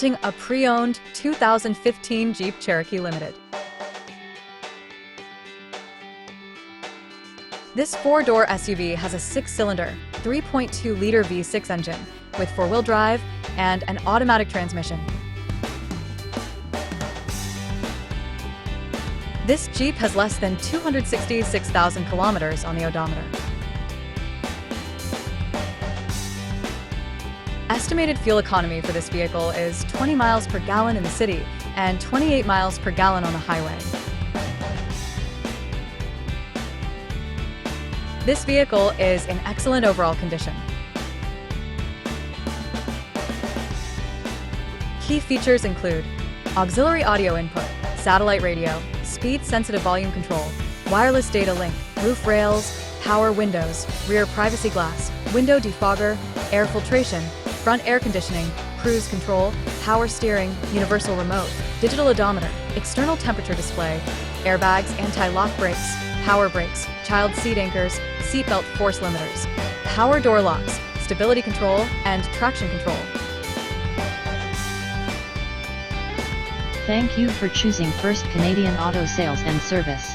A pre-owned 2015 Jeep Cherokee Limited. This four-door SUV has a 6-cylinder, 3.2-liter V6 engine with 4-wheel drive and an automatic transmission. This Jeep has less than 266,000 kilometers on the odometer. Estimated fuel economy for this vehicle is 20 miles per gallon in the city and 28 miles per gallon on the highway. This vehicle is in excellent overall condition. Key features include auxiliary audio input, satellite radio, speed-sensitive volume control, wireless data link, roof rails, power windows, rear privacy glass, window defogger, air filtration, front air conditioning, cruise control, power steering, universal remote, digital odometer, external temperature display, airbags, anti-lock brakes, power brakes, child seat anchors, seatbelt force limiters, power door locks, stability control, and traction control. Thank you for choosing First Canadian Auto Sales and Service.